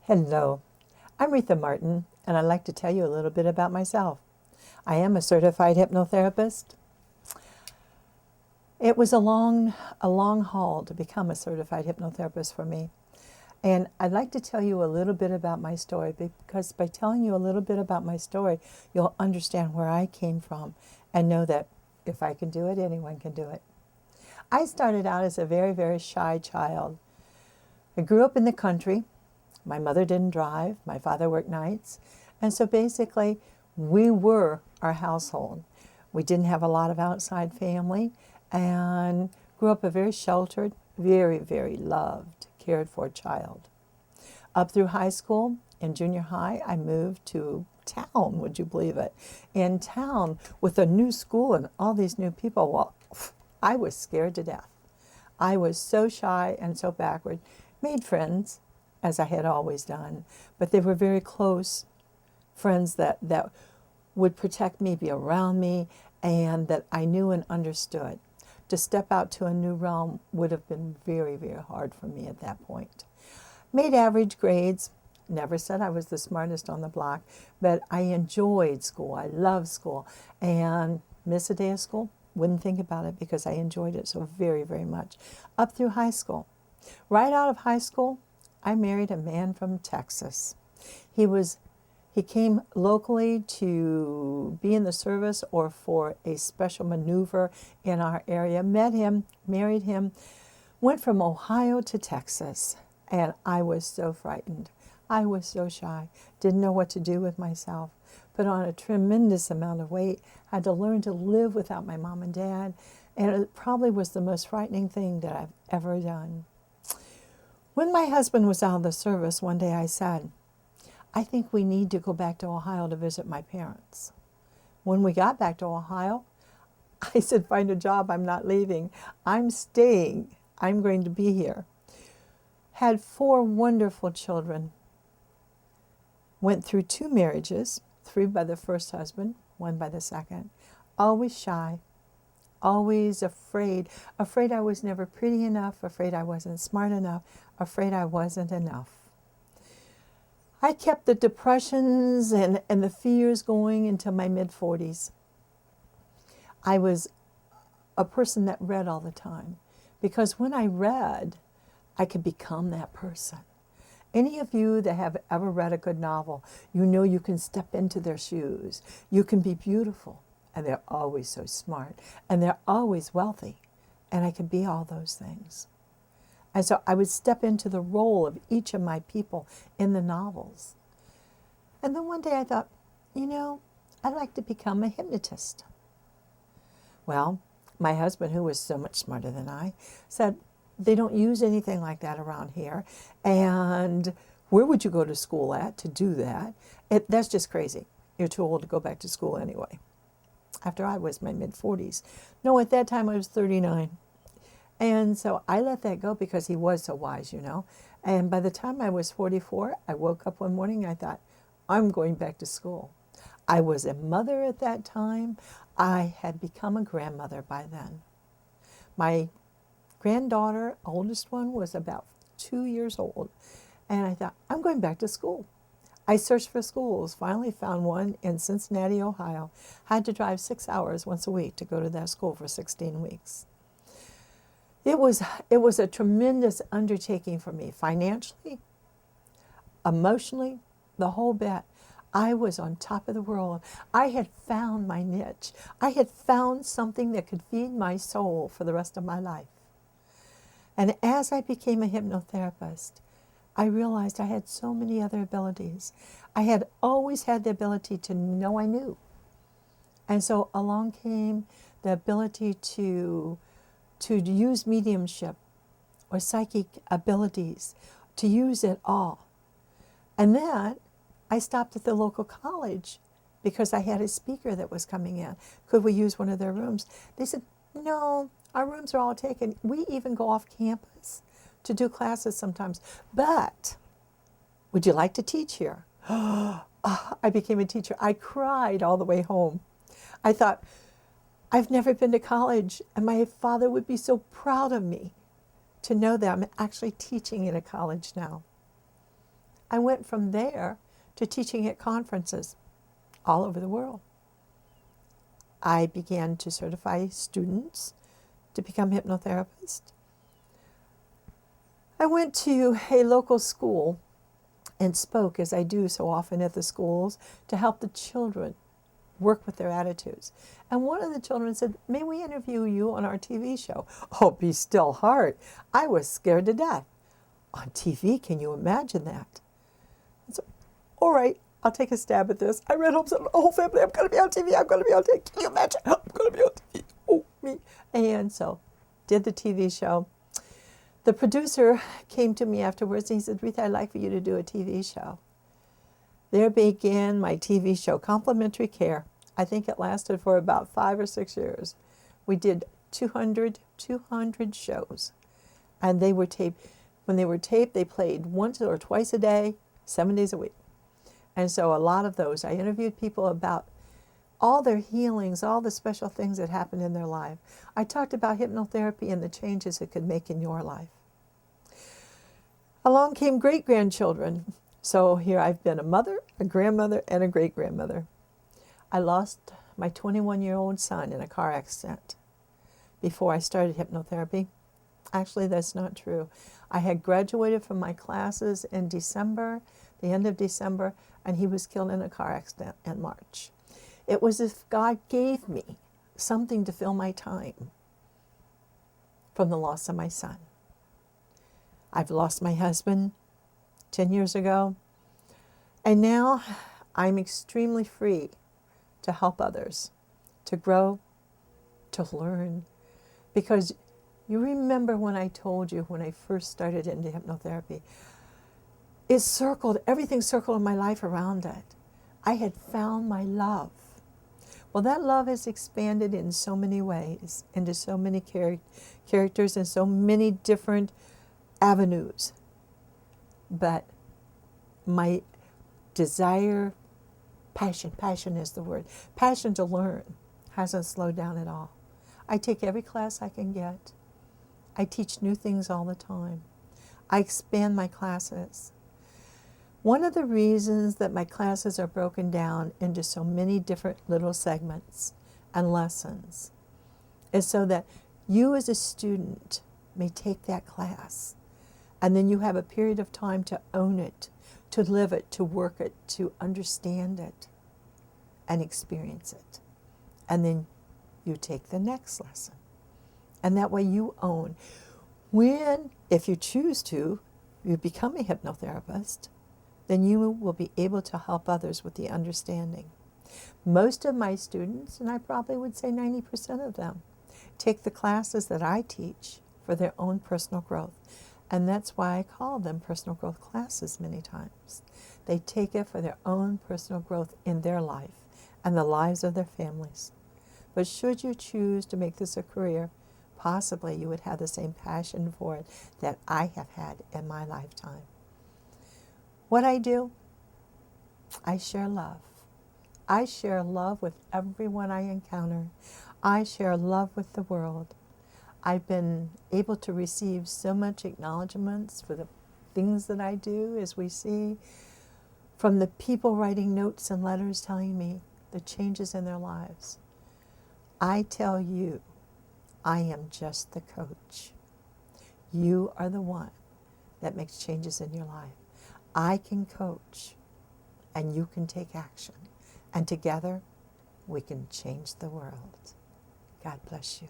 Hello, I'm Retha Martin, and I'd like to tell you a little bit about myself. I am a certified hypnotherapist. It was a long haul to become a certified hypnotherapist for me. And I'd like to tell you a little bit about my story, because by telling you a little bit about my story, you'll understand where I came from and know that if I can do it, anyone can do it. I started out as a very, very shy child. I grew up in the country. My mother didn't drive. My father worked nights. And so basically, we were our household. We didn't have a lot of outside family and grew up a very sheltered, very, very loved, cared for child. Up through high school and junior high, I moved to town, would you believe it? In town with a new school and all these new people. Well, I was scared to death. I was so shy and so backward. Made friends, as I had always done, but they were very close friends that would protect me, be around me, and that I knew and understood. To step out to a new realm would have been very, very hard for me at that point. Made average grades. Never said I was the smartest on the block, but I enjoyed school. I loved school. And miss a day of school? Wouldn't think about it because I enjoyed it so very, very much. Up through high school. Right out of high school, I married a man from Texas. He came locally to be in the service or for a special maneuver in our area. Met him, married him, went from Ohio to Texas, and I was so frightened. I was so shy, didn't know what to do with myself, put on a tremendous amount of weight, had to learn to live without my mom and dad, and it probably was the most frightening thing that I've ever done. When my husband was out of the service, one day I said, I think we need to go back to Ohio to visit my parents. When we got back to Ohio, I said, find a job, I'm not leaving. I'm staying, I'm going to be here. Had 4 wonderful children. Went through 2 marriages, 3 by the first husband, 1 by the second. Always shy. Always afraid I was never pretty enough, afraid I wasn't smart enough, afraid I wasn't enough. I kept the depressions and the fears going until my mid-40s. I was a person that read all the time, because when I read, I could become that person. Any of you that have ever read a good novel, you know you can step into their shoes. You can be beautiful. And they're always so smart, and they're always wealthy, and I could be all those things. And so I would step into the role of each of my people in the novels. And then one day I thought, I'd like to become a hypnotist. Well, my husband, who was so much smarter than I, said, they don't use anything like that around here, and where would you go to school at to do that? That's just crazy. You're too old to go back to school anyway. After I was my mid-40s. No, at that time I was 39. And so I let that go because he was so wise, And by the time I was 44, I woke up one morning and I thought, I'm going back to school. I was a mother at that time. I had become a grandmother by then. My granddaughter, oldest one, was about 2 years old. And I thought, I'm going back to school. I searched for schools, finally found one in Cincinnati, Ohio. Had to drive 6 hours once a week to go to that school for 16 weeks. It was a tremendous undertaking for me, financially, emotionally, the whole bit. I was on top of the world. I had found my niche. I had found something that could feed my soul for the rest of my life. And as I became a hypnotherapist, I realized I had so many other abilities. I had always had the ability to know I knew. And so along came the ability to use mediumship or psychic abilities, to use it all. And then I stopped at the local college because I had a speaker that was coming in. Could we use one of their rooms? They said, no, our rooms are all taken. We even go off campus to do classes sometimes. But would you like to teach here? I became a teacher. I cried all the way home. I thought, I've never been to college, and my father would be so proud of me to know that I'm actually teaching in a college now. I went from there to teaching at conferences all over the world. I began to certify students to become hypnotherapists. I went to a local school and spoke, as I do so often at the schools, to help the children work with their attitudes. And one of the children said, "May we interview you on our TV show?" Oh, be still heart. I was scared to death. On TV, can you imagine that? And so, all right, I'll take a stab at this. I ran home and said, "Oh, family, I'm going to be on TV. I'm going to be on TV. Can you imagine? I'm going to be on TV. Oh, me." And so, did the TV show. The producer came to me afterwards and he said, "Retha, I'd like for you to do a TV show." There began my TV show, Complementary Care. I think it lasted for about 5 or 6 years. We did 200 shows. And they were taped. When they were taped, they played once or twice a day, 7 days a week. And so a lot of those, I interviewed people about all their healings, all the special things that happened in their life. I talked about hypnotherapy and the changes it could make in your life. Along came great-grandchildren. So here I've been a mother, a grandmother, and a great-grandmother. I lost my 21-year-old son in a car accident before I started hypnotherapy. Actually, that's not true. I had graduated from my classes in December, the end of December, and he was killed in a car accident in March. It was as if God gave me something to fill my time from the loss of my son. I've lost my husband 10 years ago, and now I'm extremely free to help others, to grow, to learn, because you remember when I told you when I first started into hypnotherapy, everything circled in my life around it. I had found my love. Well, that love has expanded in so many ways, into so many characters and so many different avenues. But my desire, passion is the word, passion to learn hasn't slowed down at all. I take every class I can get. I teach new things all the time. I expand my classes. One of the reasons that my classes are broken down into so many different little segments and lessons is so that you as a student may take that class, and then you have a period of time to own it, to live it, to work it, to understand it, and experience it. And then you take the next lesson. And that way you own. When, if you choose to, you become a hypnotherapist, then you will be able to help others with the understanding. Most of my students, and I probably would say 90% of them, take the classes that I teach for their own personal growth. And that's why I call them personal growth classes many times. They take it for their own personal growth in their life and the lives of their families. But should you choose to make this a career, possibly you would have the same passion for it that I have had in my lifetime. What I do, I share love. I share love with everyone I encounter. I share love with the world. I've been able to receive so much acknowledgments for the things that I do, as we see, from the people writing notes and letters telling me the changes in their lives. I tell you, I am just the coach. You are the one that makes changes in your life. I can coach, and you can take action. And together, we can change the world. God bless you.